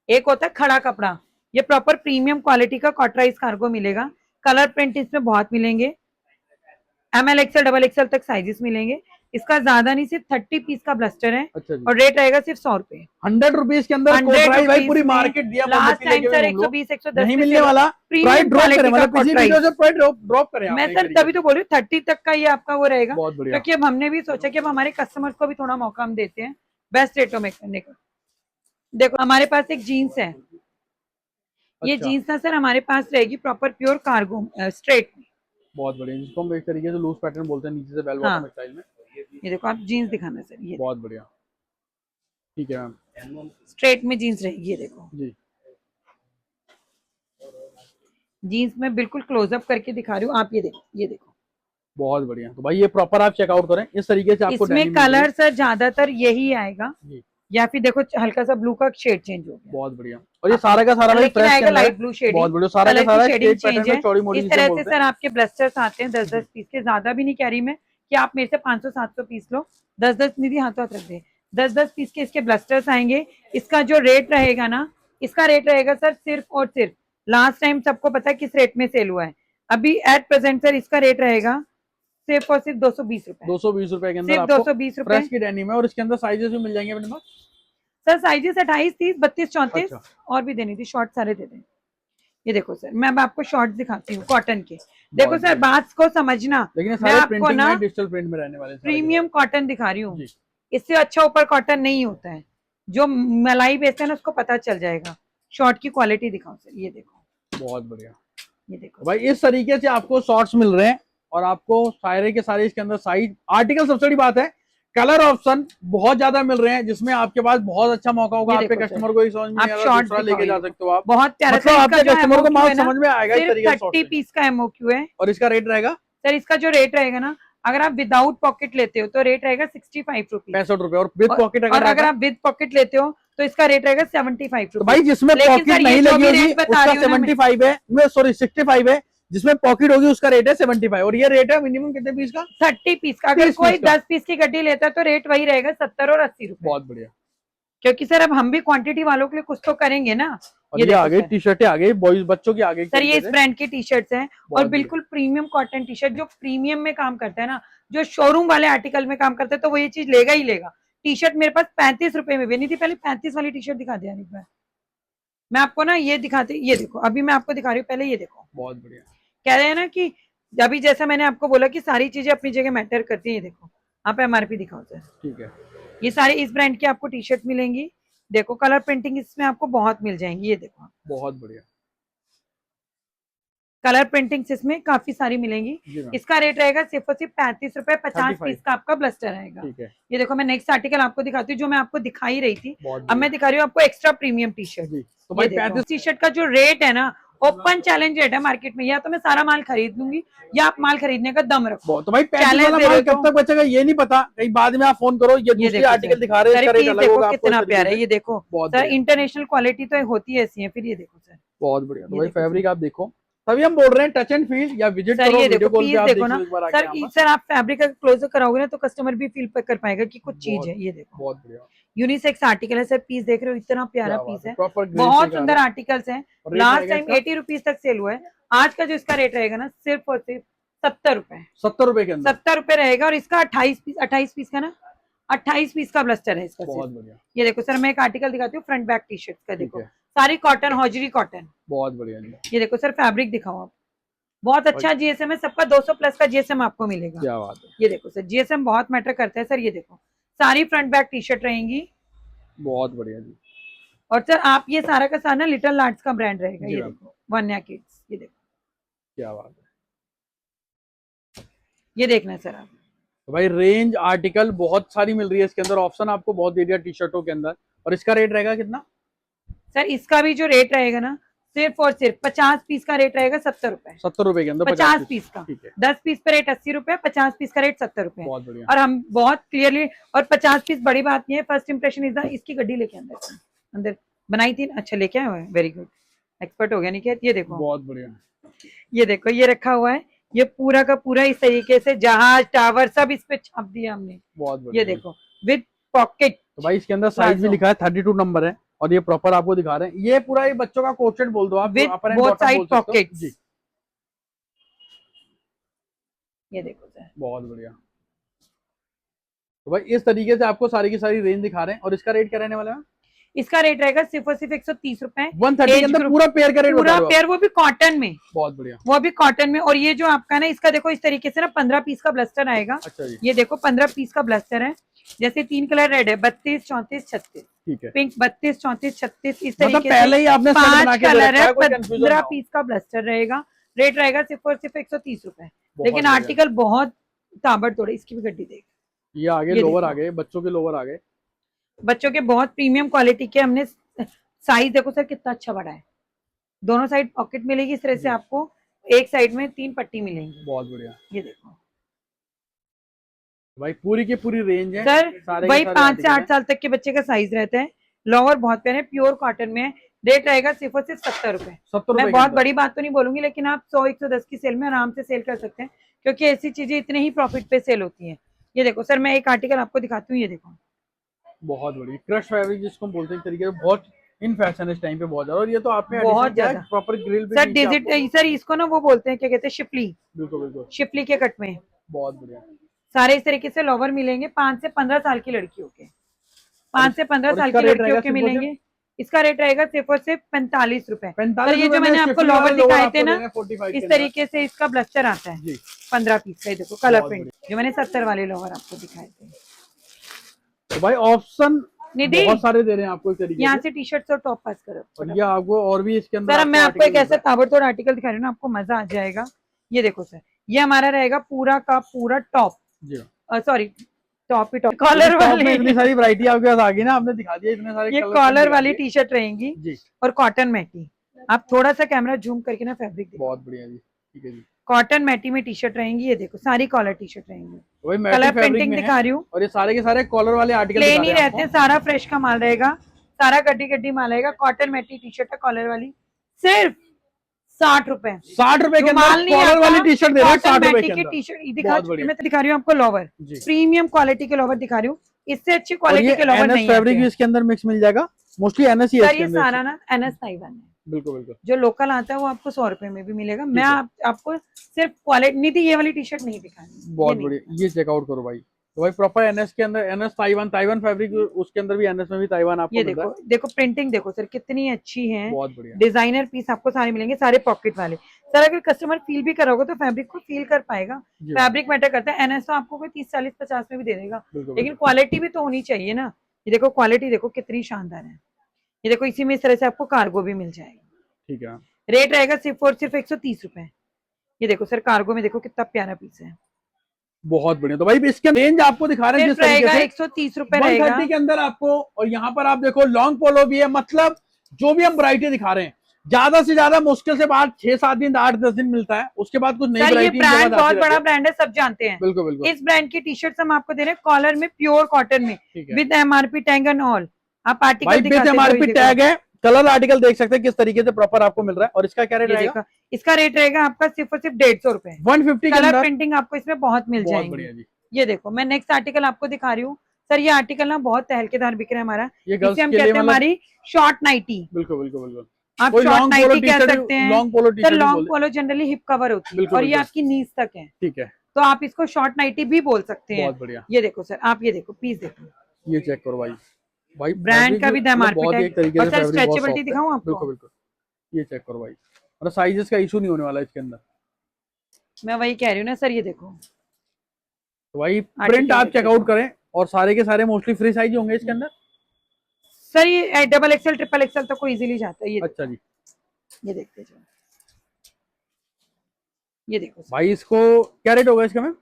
एक होता है खड़ा कपड़ा, ये प्रॉपर प्रीमियम क्वालिटी का कॉटराइज कार्गो मिलेगा। कलर प्रिंट इसमें बहुत मिलेंगे, ML XL XXL तक साइजेस मिलेंगे। इसका ज्यादा नहीं, सिर्फ 30 पीस का ब्लस्टर है।
अच्छा जी।
और रेट रहेगा सिर्फ 100 रुपए।
100 रुपीज के अंदर कोटराई भाई पूरी मार्केट दिया।
लास्ट टाइम सर 120 110
नहीं मिलने वाला, प्राइस ड्रॉप करें, मतलब किसी वीडियो से प्राइस ड्रॉप करें।
मैं सर तभी तो बोल रही हूँ 30 तक का ये आपका वो रहेगा।
बहुत बढ़िया।
क्योंकि अब हमने भी सोचा कि अब हमारे कस्टमर्स को भी थोड़ा मौका हम देते हैं बेस्ट रेटों में करने का। देखो हमारे पास एक जीन्स है, ये जीन्स ना सर हमारे पास रहेगी प्रॉपर प्योर कार्गो स्ट्रेट में।
बहुत बढ़िया, जिसको हम एक तरीके से लूज पैटर्न बोलते हैं, नीचे से बेल बॉटम स्टाइल में।
ये देखो आप जीन्स दिखाना सर, ये
बहुत बढ़िया, ठीक है मैम।
स्ट्रेट में जीन्स रहेगी, ये देखो
जी।
जीन्स में बिल्कुल क्लोजअप करके दिखा रही हूँ, आप ये देखो, ये देखो
बहुत बढ़िया। तो भाई ये प्रॉपर आप चेकआउट करें, इस तरीके से आपको
इसमें कलर सर ज्यादातर यही आएगा
जी।
या फिर देखो हल्का सा ब्लू का शेड चेंज हो गया।
बहुत बढ़िया। और ये सारा का सारा
लेकिन आएगा लाइट ब्लू शेड।
बहुत बढ़िया, सारा का सारा शेडिंग चेंज है।
इस तरह से सर आपके ब्लस्टर्स आते हैं 10-10 पीस के, ज्यादा भी नहीं कह रही मैं कि आप मेरे से 500-700 पीस लो, 10-10 निधि हाथों हाथ रख दे, 10-10 पीस के इसके ब्लस्टर्स आएंगे। इसका जो रेट रहेगा ना, इसका रेट रहेगा सर सिर्फ और सिर्फ, लास्ट टाइम सबको पता है किस रेट में सेल हुआ है, अभी एट प्रेजेंट सर इसका रेट रहेगा सिर्फ और सिर्फ 220 रुपए।
220 रुपए के अंदर
सिर्फ 220 रुपए
फ्रेश की डेनिम है। और इसके अंदर साइजेस भी मिल जाएंगे अपने पास
सर, साइजेस 28, 30, 32, 34
अच्छा।
और भी देनी थी, शॉर्ट सारे दे दें। ये देखो सर, मैं अब आपको शॉर्ट्स दिखाती हूँ कॉटन के। देखो सर बात को समझना,
लेकिन
मैं आपको ना
डिजिटल प्रिंट में रहने वाले
प्रीमियम कॉटन दिखा रही हूँ, इससे अच्छा ऊपर कॉटन नहीं होता है। जो मलाई बेचते हैं ना उसको पता चल जाएगा। शॉर्ट की क्वालिटी दिखाओ सर, ये देखो
बहुत बढ़िया।
ये देखो
भाई इस तरीके से आपको शॉर्ट्स मिल रहे हैं और आपको सारे के सारे इसके अंदर साइज आर्टिकल, सबसे बड़ी बात है कलर ऑप्शन बहुत ज्यादा मिल रहे हैं, जिसमें आपके पास बहुत अच्छा मौका होगा। आपके कस्टमर को समझ में दूसरा लेके जा सकते हो आप।
बहुत प्यारा,
मतलब आपके कस्टमर को माल समझ में आएगा इस तरीके से।
30 पीस का MOQ है।
और इसका रेट रहेगा
सर, इसका जो रेट रहेगा ना, अगर आप विदाउट पॉकेट लेते हो तो रेट रहेगा 65 रुपीज,
65 रुपए। और विद पॉकेट
अगर आप विद पॉकेट लेते हो तो इसका रेट रहेगा 75 रुपीज।
भाई जिसमें पॉकेट नहीं लगी होगी उसका 75 है, सॉरी 65 है, जिसमें पॉकेट होगी उसका रेट है 75। और ये रेट है मिनिमम कितने पीस का?
30 पीस का। अगर कोई 10 पीस की गड्डी लेता है तो रेट वही रहेगा 70 और 80 रुपए।
बहुत बढ़िया,
क्योंकि सर अब हम भी क्वांटिटी वालों के लिए कुछ तो करेंगे ना।
ये आ गई टी शर्टें, आ गई बॉयज बच्चों की आ गई
सर, ये इस ब्रांड की टी शर्ट्स हैं और बिल्कुल प्रीमियम कॉटन टी शर्ट, जो प्रीमियम में काम करता है ना, जो शोरूम वाले आर्टिकल में काम करता है तो वो ये चीज लेगा ही लेगा। टी शर्ट मेरे पास 35 रुपए में भी नहीं थी, पहले 35 वाली टी शर्ट दिखा दिया एक बार मैं आपको ना, ये दिखाती, ये देखो अभी मैं आपको दिखा रही हूँ, पहले ये देखो।
बहुत बढ़िया।
कह रहे हैं ना कि अभी जैसा मैंने आपको बोला कि सारी चीजें अपनी जगह मैटर करती है। ये देखो आप MRP दिखाओ सर,
ठीक है।
ये सारे इस ब्रांड की आपको टी शर्ट मिलेंगी। देखो कलर प्रिंटिंग इसमें आपको बहुत मिल जाएंगी, ये देखो
बहुत बढ़िया
कलर प्रिंटिंग्स इसमें काफी सारी मिलेंगी। इसका रेट रहेगा सिर्फ और सिर्फ 35 रुपए, 50 पीस का आपका ब्लस्टर रहेगा। ये देखो मैं नेक्स्ट आर्टिकल आपको दिखाती हूँ, जो मैं आपको दिखाई रही थी, अब मैं दिखा रही हूँ आपको एक्स्ट्रा प्रीमियम टी शर्ट। तो भाई 35 टी शर्ट का जो रेट है ना, ओपन चैलेंज रेट है मार्केट में, या तो मैं सारा माल खरीद लूंगी या आप माल खरीदने का दम रखो।
तो भाई चैलेंज माल कब तक बचेगा ये नहीं पता, कहीं बाद में आप फोन करो। ये दूसरे आर्टिकल दिखा रहे हैं,
देखो कितना प्यारा है, ये देखो सर इंटरनेशनल क्वालिटी तो होती है ऐसी है। फिर ये देखो सर बहुत
बढ़िया। तो भाई फैब्रिक आप देखो, तभी हम बोल रहे हैं टच एंड फील या विजिट करो, वीडियो कॉल पे आप देखो ना
सर आप फैब्रिक का क्लोजर कराओगे ना तो कस्टमर भी फील कर पाएगा कि कुछ चीज है। ये देखो बहुत बढ़िया यूनिसेक्स आर्टिकल है सर, पीस देख रहे हो इतना प्यारा पीस है, बहुत सुंदर आर्टिकल्स हैं। लास्ट टाइम 80 रुपीज तक सेल हुआ है, आज का जो इसका रेट रहेगा ना सिर्फ और सिर्फ 70 रुपए।
70 रुपए के अंदर
70 रुपए रहेगा। और इसका 28 पीस का ना, 28 पीस का ब्लस्टर है इसका।
बहुत बढ़िया।
ये देखो सर मैं एक आर्टिकल दिखाती हूँ फ्रंट बैक टी शर्ट का, देखो सारी कॉटन, हॉजरी कॉटन,
बहुत बढ़िया।
ये देखो सर फैब्रिक दिखाओ आप, बहुत अच्छा GSM है, सबका 200 प्लस का GSM आपको मिलेगा।
क्या बात है।
ये देखो सर GSM बहुत मैटर करता है सर। ये देखो सारी फ्रंट बैक टी शर्ट रहेंगी,
बहुत बढ़िया जी।
और सर आप ये सारा का सारा लिटिल आर्ट्स का ब्रांड रहेगा। ये देखो वन्या किड्स, ये देखो
क्या बात है,
ये देखना सर आप।
तो भाई रेंज आर्टिकल बहुत सारी मिल रही है इसके अंदर, ऑप्शन आपको बहुत दे दिया टी शर्टों के अंदर। और इसका रेट रहेगा कितना
सर? इसका भी जो रेट रहेगा ना सिर्फ और सिर्फ 50 पीस का रेट रहेगा 70 रुपए।
70 रुपए के अंदर
50 पीस का, 10 पीस पे रेट 80 रुपए, 50 पीस का रेट 70 रुपए। और हम बहुत क्लियरली, और 50 पीस बड़ी बात नहीं है, फर्स्ट इंप्रेशन इज इसकी गड्डी लेके अंदर बनाई थी, अच्छा लेके आए हुए हैं, वेरी गुड, एक्सपर्ट हो गया नहीं क्या। ये देखो बहुत बढ़िया, ये देखो ये रखा हुआ है, ये पूरा का पूरा इस तरीके से जहाज टावर सब इस पे छाप दिया हमने। बहुत बढ़िया। ये देखो विद पॉकेट।
तो भाई इसके अंदर साइज भी लिखा है 32 नंबर है, और ये प्रॉपर आपको दिखा रहे हैं, ये पूरा ये बच्चों का कोट सेट बोल दो आप,
बोथ साइड पॉकेट्स जी। ये देखो सर,
बहुत बढ़िया। तो भाई इस तरीके से आपको सारी की सारी रेंज दिखा रहे हैं। और इसका रेट क्या रहने वाला है?
इसका रेट रहेगा सिर्फ और सिर्फ 130 रुपए।
130 के अंदर पूरा पेयर का रेट,
पूरा पेयर, वो भी कॉटन में।
बहुत बढ़िया,
वो भी कॉटन में। और ये जो आपका ना, इसका देखो इस तरीके से ना 15 पीस का ब्लस्टर आएगा।
अच्छा जी।
ये देखो 15 पीस का ब्लस्टर है। जैसे 3 कलर रेड है, 32, 34, 36,
ठीक है,
पिंक 32, 34, 36, इस
मतलब
तरीके
पहले ही आपने
5 कलर है, 15 पीस का ब्लस्टर रहेगा। रेट रहेगा सिर्फ और सिर्फ 130 रुपए। लेकिन आर्टिकल बहुत ताबड़तोड़ है। इसकी भी गड्डी देख,
ये आगे लोवर आ गए, बच्चों के लोवर आ गए,
बच्चों के बहुत प्रीमियम क्वालिटी के। हमने साइज देखो सर कितना अच्छा बड़ा है। दोनों साइड पॉकेट मिलेगी इस तरह से आपको, एक साइड में 3 पट्टी मिलेंगी।
बहुत बढ़िया।
ये देखो
भाई पूरी की पूरी रेंज है
सर। वही 5 से 8 साल तक के बच्चे का साइज रहता है। लोअर बहुत प्यारे, प्योर कॉटन में है। रेट रहेगा सिर्फ और सिर्फ 70 रुपए। मैं बहुत बड़ी बात तो नहीं बोलूंगी, लेकिन आप 100-110 की सेल में आराम से सेल कर सकते हैं, क्योंकि ऐसी चीजें इतने ही प्रॉफिट पे सेल होती हैं। ये देखो सर, मैं एक आर्टिकल आपको दिखाती हूँ। ये देखो,
बहुत बड़ी क्रश फैब्रिक जिसको हम बोलते हैं, तरीके से बहुत इन फैशन इस टाइम पे बहुत ज्यादा। और ये तो आपने
बहुत ज्यादा
proper grill
sir digital sir, इसको ना वो बोलते हैं, क्या कहते हैं, शिपली।
बिल्कुल बिल्कुल,
शिपली के कट में
बहुत बढ़िया।
सारे इस तरीके से लोवर मिलेंगे। 5 से 15 साल की लड़कियों के, 5 से 15 साल की लड़कियों के मिलेंगे। इसका रेट रहेगा सिर्फ और सिर्फ 45 रुपए। तो ये जो मैंने आपको लोवर दिखाए थे ना, इस तरीके से इसका ब्लस्टर आता है 15 पीस का। देखो कलर प्रिंट, जो मैंने 70 वाले लोवर आपको दिखाए थे।
तो भाई ऑप्शन बहुत सारे दे रहे हैं आपको, एक तरीके
यहाँ से टी शर्ट और टॉप पास करो।
और ये आपको और भी इसके अंदर
सर मैं आपको एक ऐसा ताबड़तोड़ आर्टिकल दिखा रही हूँ ना, आपको मजा आ जाएगा। ये देखो सर, ये हमारा रहेगा पूरा का पूरा टॉप, सॉरी टॉप ही टॉप, कॉलर वाली।
इतनी सारी वैरायटी आपके पास आ गई ना, आपने दिखा दिया इतने सारे।
ये कॉलर वाली टी शर्ट रहेंगी जी, और कॉटन मैटी। आप थोड़ा सा कैमरा जूम करके ना फैब्रिक देखो,
बहुत बढ़िया जी, ठीक है जी।
कॉटन मैटी में टी शर्ट रहेंगी। ये देखो सारी कॉलर टी शर्ट रहेंगी, कलर प्रिंटिंग दिखा रही हूँ।
और ये सारे के सारे कॉलर वाले आर्टिकल
प्लेन ही रहते हैं, सारा फ्रेश का माल रहेगा, सारा गड्डी गड्डी माल रहेगा। कॉटन मैटी टी शर्ट है कॉलर वाली, सिर्फ 60 रुपए।
60 रुपए के अंदर कॉलर वाली टी शर्ट दे रहा है। 60 रुपए के
टी शर्ट मैं दिखा रही हूँ आपको लोवर, प्रीमियम क्वालिटी के लोवर दिखा रही हूँ। इससे अच्छी क्वालिटी के लोवर नहीं है।
फैब्रिक भी इसके अंदर मिक्स मिल जाएगा, मोस्टली एनएस ही है।
ये सारा ना एनएस ताइवान है।
बिल्कुल बिल्कुल, जो
लोकल आता है वो आपको 100 रुपए में भी मिलेगा। मैं आपको सिर्फ क्वालिटी नहीं थी, ये वाली टी शर्ट नहीं दिखानी।
बहुत बढ़िया, ये चेकआउट करो भाई। तो भाई प्रॉपर एनएस के अंदर, एनएस ताइवान फैब्रिक, उसके अंदर भी एनएस में भी ताइवान आपको
ये देखो, देखो प्रिंटिंग देखो सर कितनी अच्छी है।
बहुत बढ़िया
डिजाइनर पीस आपको सारे मिलेंगे, सारे पॉकेट वाले। सर अगर कस्टमर फील भी करोगे तो फैब्रिक को फील कर पाएगा। फैब्रिक मैटर करता है। एनएस तो आपको कोई 30, 40, 50 में भी दे देगा, लेकिन क्वालिटी भी तो होनी चाहिए ना। ये देखो क्वालिटी देखो कितनी शानदार है। ये देखो इसी में इस तरह से आपको कार्गो भी मिल जाएगा। ठीक है, रेट रहेगा सिर्फ और सिर्फ 130 रुपए। ये देखो सर कार्गो में देखो कितना प्यारा पीस है,
बहुत बढ़िया। तो भाई इसके रेंज आपको दिखा रहे हैं, जिस
रहेगा 130 रुपए रहेगा
130 के अंदर आपको। और यहाँ पर आप देखो लॉन्ग पोलो भी है, मतलब जो भी हम वैरायटी दिखा रहे हैं, ज्यादा से ज्यादा मुश्किल से बाद 6-7 दिन, 8-10 दिन मिलता है, उसके बाद कुछ नई वैरायटी।
ब्रांड बहुत बड़ा ब्रांड है, सब जानते हैं।
बिल्कुल बिल्कुल,
इस ब्रांड की टी शर्ट हम आपको दे रहे हैं कॉलर में, प्योर कॉटन में, with MRP tag and all. आप आर्टिकल
विद MRP टैग है, कलर आर्टिकल देख सकते हैं किस तरीके से प्रॉपर आपको मिल रहा है। और इसका क्या रेट रहेगा?
इसका रेट रहेगा आपका सिर्फ और सिर्फ 150 रुपए।
150
कलर प्रिंटिंग आपको इसमें बहुत मिल जाएगी। ये देखो मैं नेक्स्ट आर्टिकल आपको दिखा रही हूँ। सर ये आर्टिकल ना बहुत तहलकेदार बिक रहा है हमारा, इसे हम कहते हैं हमारी शॉर्ट नाइटी।
बिल्कुल बिल्कुल बिल्कुल,
आप शॉर्ट नाइटी कह सकते हैं। सर लॉन्ग पोलो जनरली हिप कवर होती है और ये आपकी नीज तक है, ठीक है, तो आप इसको शॉर्ट नाइटी भी बोल सकते हैं। बहुत बढ़िया। ये देखो सर, आप ये देखो पीस देखो,
ये चेक करो भाई, भाई
ब्रांड का भी MRP टैग। और सर स्ट्रेचेबिलिटी दिखाऊं आपको?
बिल्कुल बिल्कुल, ये चेक करो भाई, मतलब साइजेस का इशू नहीं होने वाला इसके अंदर। मैं
वही कह रही हूँ ना सर, ये देखो
तो भाई प्रिंट आप चेकआउट करें, और सारे के सारे मोस्टली फ्री साइज होंगे इसके अंदर।
सर ये XXL, XXL तक को इजीली जाता है। ये
अच्छा जी,
ये देखते जाओ, ये देखो
भाई इसको क्या रेट होगा इसका? मैम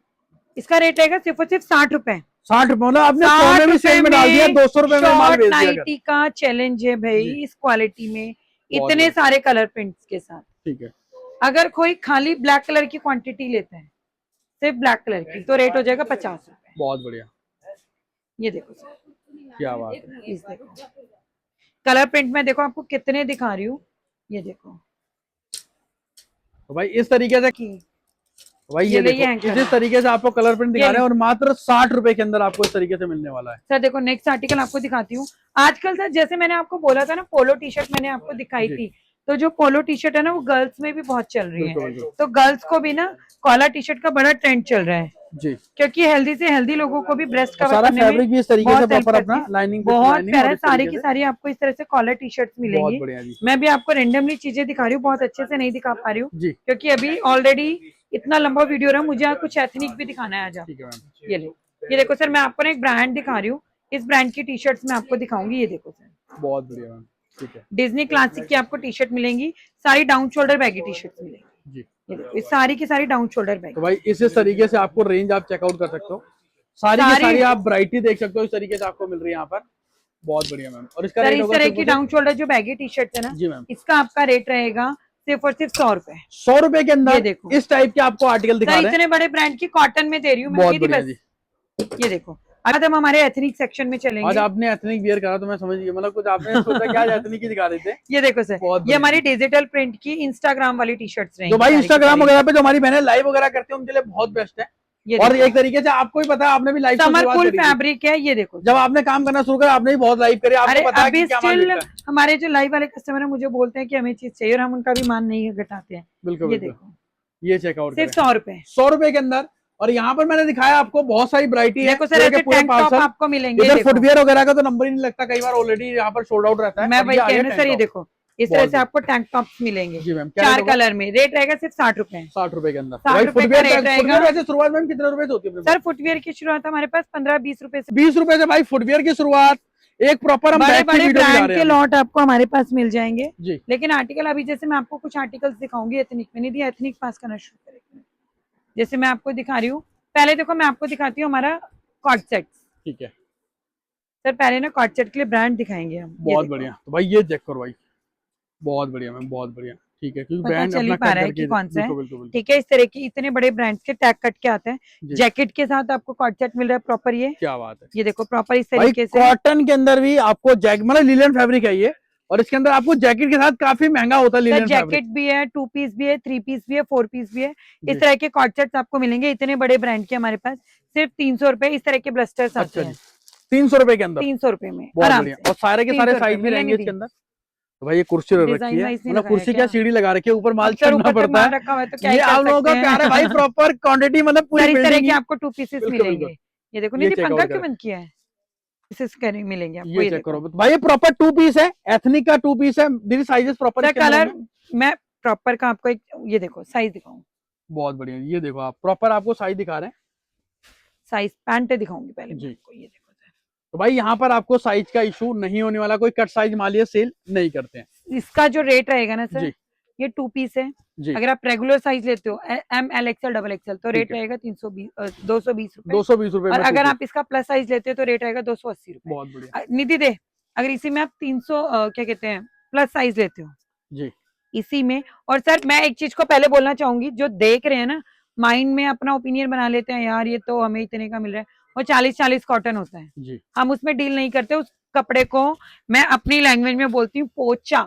इसका रेट रहेगा सिर्फ और सिर्फ 60 रुपए।
60 रुपए, मतलब आपने 100 में भी सेल में डाल दिया, 200 रुपए में माल बेच दिया।
नाइटी का चैलेंज है भाई इस क्वालिटी में, इतने सारे कलर प्रिंट्स के साथ। ठीक है, अगर कोई खाली ब्लैक कलर की क्वांटिटी लेता है, सिर्फ ब्लैक कलर की, तो रेट हो जाएगा 50 रुपए।
बहुत बढ़िया,
ये देखो सर
क्या बात है।
इस देखो कलर प्रिंट में देखो आपको कितने दिखा रही हूँ। ये देखो
तो भाई इस तरीके से भाई ये देखो इस तरीके से आपको कलर प्रिंट दिखा रहे हैं और मात्र 60 रुपए के अंदर आपको इस तरीके से मिलने वाला है।
सर देखो नेक्स्ट आर्टिकल आपको दिखाती हूँ। आजकल सर जैसे मैंने आपको बोला था ना, पोलो टी शर्ट मैंने आपको दिखाई थी, तो जो पोलो टी शर्ट है ना वो गर्ल्स में भी बहुत चल रही है। तो गर्ल्स को भी ना कॉलर टी शर्ट का बड़ा ट्रेंड चल रहा है जी, क्योंकि हेल्दी से हेल्दी लोगों को भी ब्रेस्ट कवर करने में भी इस तरीके से प्रॉपर अपना लाइनिंग बहुत प्यारा। सारी की सारी आपको इस तरह से कॉलर टी शर्ट मिलेंगी। मैं भी आपको रेंडमली चीजें दिखा रही हूँ, बहुत अच्छे से नहीं दिखा पा रही हूँ क्योंकि अभी ऑलरेडी इतना लंबा वीडियो रहा, मुझे कुछ एथनिक भी दिखाना है। आज ये लो, ये देखो सर, मैं आपको ना एक ब्रांड दिखा रही हूँ। इस ब्रांड की टी शर्ट्स मैं आपको दिखाऊंगी। ये देखो सर,
बहुत बढ़िया मैम, ठीक है।
डिज्नी क्लासिक की आपको टी शर्ट मिलेंगी, सारी down shoulder baggy T shirt मिलेंगी जी। ये देखो, ये सारी की सारी डाउन शोल्डर बैगी।
तो भाई इस तरीके से आपको रेंज आप चेकआउट कर सकते हो, सारी की सारी आप वैरायटी देख सकते हो, इस तरीके से आपको मिल रही है यहाँ पर। बहुत बढ़िया मैम। और इसका
इस तरह की डाउन शोल्डर जो बैगी टी शर्ट है ना जी मैम, इसका आपका रेट रहेगा सिर्फ और सिर्फ 100 रुपए।
100 रुपए के अंदर देखो इस टाइप के आपको आर्टिकल दिखा रहे हैं।
इतने बड़े ब्रांड की कॉटन में दे रही हूँ मैं। ये देखो, आज हम हमारे एथनिक सेक्शन में चलेंगे।
आज आपने एथनिक वियर करा तो मैं समझ गई, मतलब कुछ आपने सोचा क्या एथनिक ही दिखा रहे थे।
ये देखो सर, ये हमारी डिजिटल प्रिंट की इंस्टाग्राम वाली टी शर्ट्स रहेंगी।
तो भाई इंस्टाग्राम वगैरह पे जो हमारी बहनें लाइव वगैरह करती है उनके लिए बहुत बेस्ट है। और एक तरीके से आपको भी पता है, आपने भी लाइव
समरफुल फैब्रिक है। ये देखो,
जब आपने काम करना शुरू करा आपने भी बहुत लाइव करे, आपको पता है कि क्या मान लेता है।
हमारे जो लाइव वाले कस्टमर है मुझे बोलते हैं कि हमें चीज चाहिए और हम उनका भी मान नहीं घटाते हैं।
बिल्कुल,
ये देखो,
ये चेकआउट
सिर्फ 100 रुपए।
100 रुपए के अंदर। और यहाँ पर मैंने दिखाया आपको बहुत सारी वैरायटी है।
देखो सर, ऐसे टैंक टॉप आपको मिलेंगे।
इधर फुटवियर वगैरह का तो नंबर ही नहीं लगता, कई बार ऑलरेडी यहाँ पर सोल्ड आउट रहता है।
मैं वही कहना सर, ये देखो इस तरह से आपको टैंक टॉप्स मिलेंगे जी मैम, 4 कलर में। रेट रहेगा सिर्फ 60 रुपए।
60 रुपए के अंदर।
60 रुपए का रेट रहेगा।
वैसे शुरुआत में कितने रुपए से होती है
सर? फुटवियर की शुरुआत हमारे पास 15-20 रुपए से।
20 रुपए से भाई फुटवियर की शुरुआत। एक प्रॉपर
बड़े बड़े ब्रांड के लॉट आपको हमारे पास मिल जाएंगे जी। लेकिन आर्टिकल अभी जैसे मैं आपको कुछ आर्टिकल्स दिखाऊंगी एथनिक में, नहीं दिया एथनिक पास करना शुरू करेंगे। जैसे मैं आपको दिखा रही हूँ, पहले देखो मैं आपको दिखाती हूँ हमारा कॉर्ड सेट।
ठीक है
सर, पहले ना कॉर्ड सेट के लिए ब्रांड दिखाएंगे हम।
बहुत बढ़िया। तो भाई ये चेक करो भाई, बहुत बढ़िया मैम, बहुत बढ़िया। ठीक है, क्योंकि ब्रांड
चल ही पा रहा है कि कौन सा है। ठीक है, इस तरह की इतने बड़े ब्रांड्स के टैग कट के आते हैं। जैकेट के साथ आपको कॉर्ड सेट मिल रहा है प्रॉपर। ये क्या बात है, ये देखो प्रॉपर इस तरीके से
कॉटन के अंदर भी आपको जैकेट, मतलब लिनन फैब्रिक है ये, और इसके अंदर आपको जैकेट के साथ काफी महंगा होता है लिनन फैब्रिक।
जैकेट भी है, 2 पीस भी है, 3 पीस भी है, 4 पीस भी है। इस तरह के कॉर्ड सेट्स आपको मिलेंगे इतने बड़े ब्रांड के हमारे पास सिर्फ 300 रुपए। इस तरह के ब्लस्टर्स आते हैं
300 रुपए के अंदर।
300 रुपए में
आराम से। और सारे के सारे साइज में रहेंगे इसके अंदर। तो भाई ये कुर्सी रखी है, मतलब कुर्सी क्या सीढ़ी लगा रखी है, ऊपर माल चढ़ना पड़ता है। ये आप लोगों का प्यार है भाई, प्रॉपर क्वांटिटी, मतलब पूरी
इस तरह के आपको 2 पीसेस मिलेंगे। ये देखो, नहीं पंखा क्यों बंद किया है, पीसेस मिलेंगे आपको।
ये चेक करो भाई, ये प्रॉपर 2 पीस है, एथनिक का 2 पीस है। दीदी साइजेस प्रॉपर
कलर मैं प्रॉपर का आपको एक ये देखो साइज दिखाऊं।
बहुत बढ़िया, ये देखो आप प्रॉपर आपको साइज दिखा रहे हैं।
साइज पैंट दिखाऊंगी पहले जी। ये देखो
तो भाई यहाँ पर आपको साइज का इशू नहीं होने वाला, कोई कट साइज मालिए सेल नहीं करते हैं।
इसका जो रेट रहेगा ना सर, ये 2 पीस है जी। अगर आप रेगुलर साइज लेते हो M, L, XL, XXL तो रेट रहेगा 220 रुपए।
220 रुपए।
और अगर आप इसका प्लस साइज लेते हो तो रेट रहेगा 280 रुपए।
बहुत बढ़िया
निधि दे, अगर इसी में आप 300 क्या कहते हैं प्लस साइज लेते हो
जी
इसी में। और सर मैं एक चीज को पहले बोलना चाहूंगी, जो देख रहे हैं ना माइंड में अपना ओपिनियन बना लेते हैं, यार ये तो हमें इतने का मिल रहा है, वो 40-40 कॉटन होता है जी। हम उसमें डील नहीं करते। उस कपड़े को मैं अपनी लैंग्वेज में बोलती हूँ पोचा,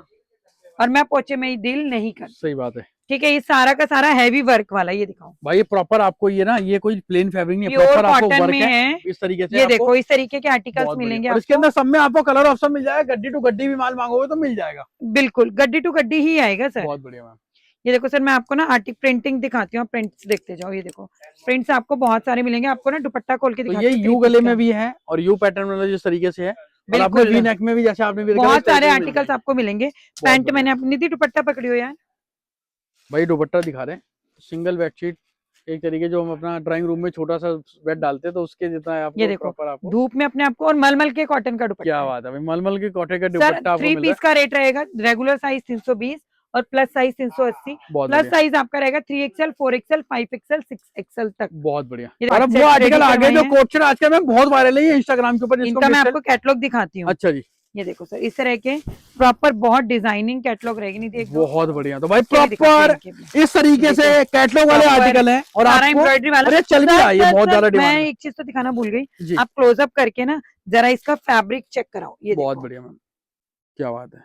और मैं पोचे में डील नहीं करती।
सही बात है।
ठीक है, ये सारा का सारा हैवी वर्क वाला। ये दिखाऊं
भाई, ये प्रॉपर आपको ये ना, ये कोई प्लेन फैब्रिक नहीं है,
प्योर कॉटन में है।
इस तरीके से
ये देखो इस तरीके के आर्टिकल्स मिलेंगे
और इसके अंदर सब में आपको कलर ऑप्शन मिल जाएगा। गड्डी टू गड्डी भी माल मांगोगे तो मिल जाएगा।
बिल्कुल गड्डी टू गड्डी ही आएगा सर।
बहुत बढ़िया मैम।
ये देखो सर, मैं आपको ना आर्टिक प्रिंटिंग दिखाती हूँ, प्रिंट्स देखते जाओ। ये देखो प्रिंट्स आपको बहुत सारे मिलेंगे। आपको ना दुपट्टा खोल के दिखाती हूँ।
ये यू गले में भी है और यू पैटर्न वाला जिस तरीके से है, बिल्कुल वी नेक में भी, जैसे आपने भी
बहुत सारे आर्टिकल्स आपको मिलेंगे। पैंट मैंने अपनी थी, दुपट्टा पकड़ी हो यार
भाई, दुपट्टा दिखा रहे हैं। सिंगल बेडशीट, एक तरीके जो हम अपना ड्राइंग रूम में छोटा सा बेड डालते हैं तो उसके जितना है आपको।
ये देखो आपको धूप में अपने आपको, और मलमल के कॉटन का दुपट्टा।
क्या बात है भाई, मलमल के कॉटन का दुपट्टा।
3 पीस का रेट रहेगा, रेगुलर साइज 320 और प्लस साइज 380। प्लस साइज आपका रहेगा 3XL, 4XL, 5XL, 6XL तक।
बहुत बढ़िया। और वो आर्टिकल आगे जो कोट सेट आजकल में बहुत वायरल है इंस्टाग्राम के ऊपर,
इनका मैं आपको कैटलॉग दिखाती हूँ।
अच्छा जी,
ये देखो सर, इस तरह के प्रॉपर बहुत डिजाइनिंग कैटलॉग रहेगी। नहीं देख,
बहुत बढ़िया। तो भाई प्रॉपर इस तरीके से कैटलॉग वाले आर्टिकल हैं और
एम्ब्रॉयडरी वाला
चल भी रहा है, बहुत ज्यादा डिमांड।
मैं एक चीज तो दिखाना भूल गई, आप क्लोजअप करके ना जरा इसका फैब्रिक चेक कराओ। ये
बहुत बढ़िया मैम, क्या बात है,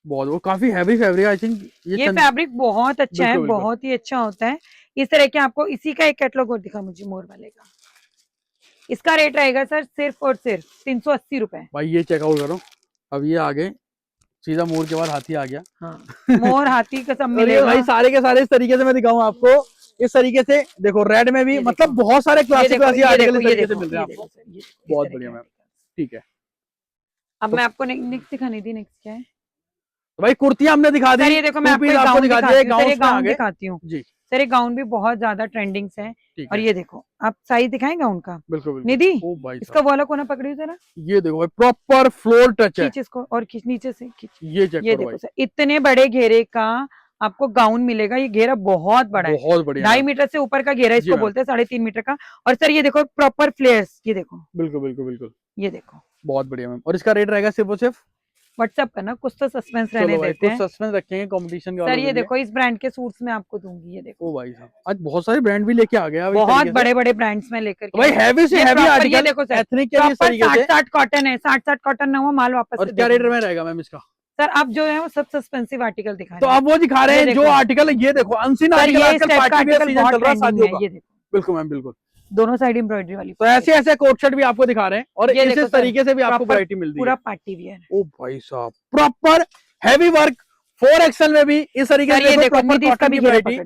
बहुत, वो काफी हैवी फैब्रिक। आई थिंक
ये फैब्रिक बहुत अच्छा है, बहुत ही अच्छा होता है। इस तरह के आपको इसी का एक कैटलॉग और दिखा मुझे मोर वाले का, इसका रेट रहेगा सर सिर्फ और सिर्फ 380 रुपए।
भाई ये चेकआउट करो, अब ये आगे सीधा मोर के बाद हाथी आ गया।
हाँ, मोर हाथी का सब
और ये
मिलेगा
भाई सारे के सारे इस तरीके से मैं दिखाऊं आपको, इस तरीके से देखो रेड में भी, मतलब बहुत सारे क्लासिक आर्टिकल इस तरीके से मिल रहे हैं आपको। बहुत बढ़िया मैम, ठीक है।
अब मैं आपको नेक्स्ट दिखानी थी, नेक्स्ट क्या है
तो भाई कुर्तियां हमने दिखा दी,
ये देखो मैं आपको गाउन दिखाती हूँ जी सर। ये गाउन भी बहुत ज्यादा ट्रेंडिंग है। और ये देखो आप साइज दिखाएं गाउन का, बिल्कुल निधि इसका वाला कोना पकड़ी जरा,
ये देखो भाई प्रॉपर फ्लोर टच है,
खींच इसको और खींच नीचे से खींच,
ये
देखो सर इतने बड़े घेरे का आपको गाउन मिलेगा। ये घेरा बहुत बड़ा है, बहुत बढ़िया, 2.5 मीटर से ऊपर का घेरा इसको बोलते हैं, 3.5 मीटर का। और सर ये देखो प्रॉपर फ्लेयर्स, ये देखो
बिल्कुल बिल्कुल बिल्कुल, ये
देखो
बहुत बढ़िया मैम। और इसका रेट रहेगा सिर्फ और सिर्फ
व्हाट्सएप करना, कुछ तो सस्पेंस रहने देते हैं,
कुछ सस्पेंस रखेंगे कंपटीशन के।
सर ये देखो इस ब्रांड के सूट्स में आपको दूंगी, ये देखो।
ओ भाई साहब आज बहुत सारे ब्रांड भी लेके आ गया,
बहुत बड़े बड़े ब्रांड्स में लेकर
भाई हैवी से हैवी आर्टिकल।
ये देखो सर 60 कॉटन है, 60 कॉटन ना हुआ माल वापस।
और क्या रेट में रहेगा मैम इसका?
सर आप जो है वो सब सस्पेंसिव आर्टिकल दिखा रहे हैं,
तो आप वो दिखा रहे हैं जो आर्टिकल, ये देखो अनसीन आर्टिकल आजकल पार्टी वेयर सीजन चल रहा है शादियों का।
ये देखो
बिल्कुल मैम बिल्कुल,
दोनों साइड एम्ब्रॉयडरी वाली।
तो ऐसे ऐसे कोट शर्ट भी आपको दिखा रहे हैं और इस तरीके से भी आपको वैरायटी मिल रही है,
पूरा पार्टी वियर।
ओ भाई साहब प्रॉपर हैवी वर्क 4XL में भी इस तरीके से प्रॉपर कॉटन की वैरायटी।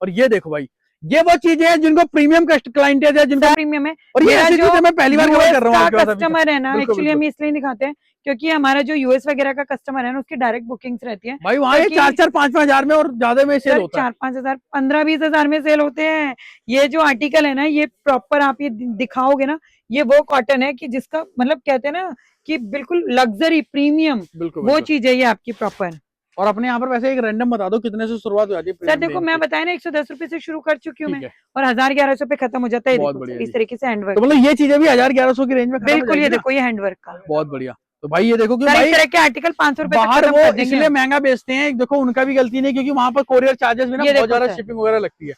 और ये देखो भाई ये वो चीजें हैं जिनको प्रीमियम क्लाइंटेज है, जिनको प्रीमियम है। और ये ऐसी चीजें मैं पहली बार कवर कर रहा हूँ।
कस्टमर है ना, एक्चुअली हम इसलिए दिखाते हैं क्योंकि हमारा जो यूएस वगैरह का कस्टमर है ना, उसकी डायरेक्ट बुकिंग्स रहती है
भाई, वहाँ 4-5 हजार में और ज्यादा में सेल होता है,
4-5 हजार 15-20 हजार में सेल होते हैं। ये जो आर्टिकल है ना, ये प्रॉपर आप ये दिखाओगे ना, ये वो कॉटन है कि जिसका मतलब कहते हैं ना कि बिल्कुल लग्जरी प्रीमियम, वो चीज है ये आपकी प्रॉपर। और अपने यहाँ पर वैसे एक रैंडम बता दो कितने से शुरुआत हो जाती है? सर देखो मैं बताया ना 110 रुपए से शुरू कर चुकी हूँ मैं, और 1000-1100 पे खत्म हो जाता है। इस तरीके से हैंडवर्क, तो मतलब ये चीजें भी 1000-1100 की रेंज में बिल्कुल। ये देखो ये हैंडवर्क का
बहुत बढ़िया। तो भाई ये देखो कि
भाई इस तरह के आर्टिकल 500 रुपए
बाहर वो इसलिए महंगा बेचते हैं, देखो उनका भी गलती नहीं, क्योंकि वहां पर कोरियर चार्जेस भी ना बहुत ज्यादा शिपिंग वगैरह लगती है।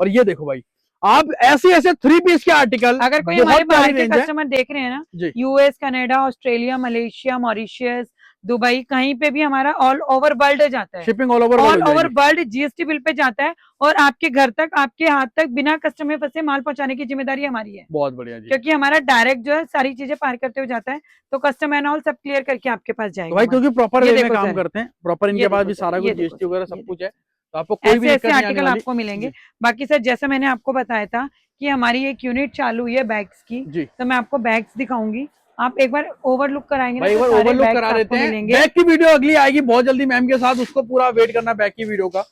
और ये देखो भाई आप ऐसे ऐसे 3 पीस के आर्टिकल, अगर कोई हमारे बाहर के कस्टमर देख रहे हैं ना, US, Canada, Australia, Malaysia, Mauritius, Dubai, कहीं पे भी हमारा ऑल ओवर वर्ल्ड जाता है, shipping all over world GST bill pay जाता है, और आपके घर तक, आपके हाथ तक बिना कस्टमर फंसे माल पहुंचाने की जिम्मेदारी हमारी है। बहुत बढ़िया जी, क्योंकि हमारा डायरेक्ट जो है सारी चीजें पार करते हुए जाता है, तो कस्टमर एंड ऑल सब क्लियर करके आपके पास जाएगा। तो भाई क्योंकि प्रॉपर वे में काम करते हैं, प्रॉपर इनके पास भी सारा कुछ जीएसटी वगैरह सब कुछ है, तो आपको कोई भी ऐसे आर्टिकल आपको मिलेंगे। बाकी सर जैसे मैंने आपको बताया था कि हमारी एक यूनिट चालू हुई है बैग्स की, तो मैं आपको बैग्स दिखाऊंगी, आप एक बार ओवरलुक कराएंगे ना, एक बार ओवरलुक करा देते हैं। बैग की वीडियो अगली आएगी बहुत जल्दी मैम के साथ, उसको पूरा वेट करना बैग की वीडियो का,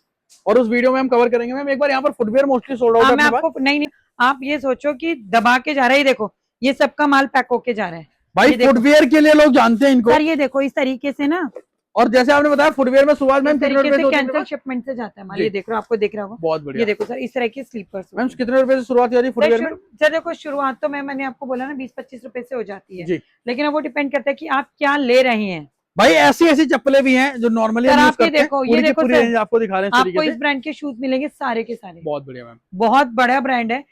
और उस वीडियो में हम कवर करेंगे। मैम एक बार यहाँ पर फुटवेयर मोस्टली सोल्ड आउट है। मैं आपको नहीं, आप ये सोचो कि दबा के जा रहा है, देखो ये सबका माल पैक होके जा रहा है भाई, फुटवेयर के लिए लोग जानते हैं इनको। सर ये देखो इस तरीके से ना, और जैसे आपने बताया फुटवेयर में शुरुआत में कितने रुपए से कैंसिल शिपमेंट से जाता है माल, ये देख रहे हो, आपको दिख रहा होगा, बहुत बढ़िया। ये देखो सर इस तरह की स्लीपर्स मैम कितने रुपए से शुरुआत हो जाती है फुटवेयर में? सर देखो शुरुआत तो मैंने आपको बोला ना 20-25 रुपए से हो जाती है, लेकिन अब वो डिपेंड करता है कि आप क्या ले रहे हैं। भाई ऐसी ऐसी चप्पलें भी हैं जो नॉर्मली आप ये देखो, ये देखो सर आपको दिखा रहे हैं, आपको इस ब्रांड के शूज मिलेंगे सारे के सारे, बहुत बढ़िया मैम, बहुत बड़ा ब्रांड है।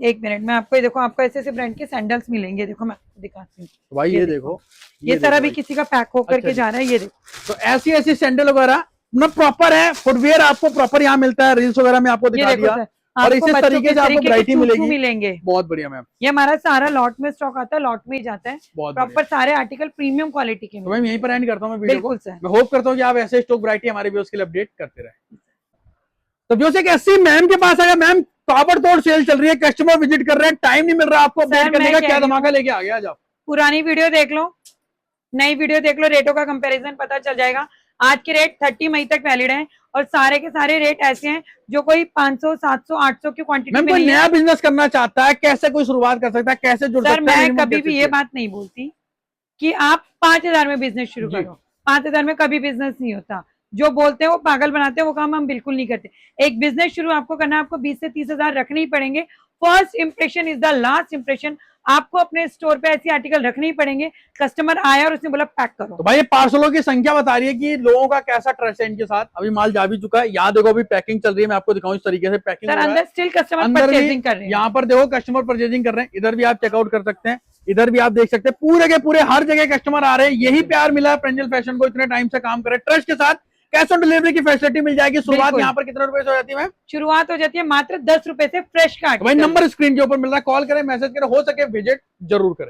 एक मिनट में आपको देखो, आपको ऐसे ऐसे ब्रांड के सैंडल्स मिलेंगे, देखो मैं दिखाती हूँ भाई, ये देखो ये सारा भी किसी का पैक होकर के जा रहा है, ये देखो। तो ऐसी ऐसी सैंडल वगैरह ना प्रॉपर है, फुटवेयर आपको प्रॉपर यहाँ मिलता है, रील्स वगैरह में आपको दिखा दिया, और इसी तरीके से आपको वैरायटी मिलेंगे, बहुत बढ़िया मैम। ये हमारा सारा लॉट में स्टॉक आता है, लॉट में ही जाता है, प्रॉपर सारे आर्टिकल प्रीमियम क्वालिटी के। मैम यहीं पर एंड करता हूँ मैं वीडियो को, मैं होप करता हूँ कि आप ऐसे स्टॉक वैरायटी हमारे व्यूअर्स के लिए अपडेट करते रहे। तो व्यूअर्स एक ऐसी मैम के पास आया, मैम ताबड़तोड़ सेल चल रही है, कस्टमर विजिट कर रहे हैं, टाइम नहीं मिल रहा आपको अपडेट करने का, क्या धमाका लेके आ गया? आज पुरानी वीडियो देख लो, नई वीडियो देख लो, रेटों का कंपैरिजन पता चल जाएगा। आज के रेट 30 मई तक वैलिड हैं, और सारे के सारे रेट ऐसे हैं जो कोई 500, 700, 800 की क्वांटिटी में कोई नया बिजनेस करना चाहता है, कैसे कोई शुरुआत कर सकता है, कैसे जुड़ सकता है? मैं कभी भी ये बात नहीं बोलती कि आप 5000 में बिजनेस शुरू करो, 5000 में कभी बिजनेस नहीं होता। जो बोलते हैं वो पागल बनाते हैं, वो काम हम बिल्कुल नहीं करते। एक बिजनेस शुरू आपको करना है, आपको 20 से 30 हजार रखने ही पड़ेंगे। First impression is the last impression. आपको अपने स्टोर पे ऐसे आर्टिकल रखने ही पड़ेंगे, कस्टमर आया और उसने बोला पैक करो। तो भाई ये पार्सलों की संख्या बता रही है कि लोगों का कैसा ट्रस्ट है इनके साथ। अभी माल जा भी चुका है, यहाँ देखो अभी पैकिंग चल रही है, मैं आपको दिखाऊं इस तरीके से पैकिंग। सर अंदर स्टिल कस्टमर परचेजिंग कर रहे हैं, यहाँ पर देखो कस्टमर परचेजिंग कर रहे हैं, इधर भी आप चेकआउट कर सकते हैं, इधर भी आप देख सकते हैं, पूरे के पूरे हर जगह कस्टमर आ रहे हैं। यही प्यार मिला है प्रेंजल फैशन को, इतने टाइम से काम करे ट्रस्ट के साथ, कैश ऑन डिलीवरी की फैसिलिटी मिल जाएगी। शुरुआत यहाँ पर कितने रुपए से हो जाती है मैम?
शुरुआत हो जाती है मात्र 10 रुपए से फ्रेश का।
भाई नंबर स्क्रीन के ऊपर मिल रहा है, कॉल करें, मैसेज करें, हो सके विजिट जरूर करें।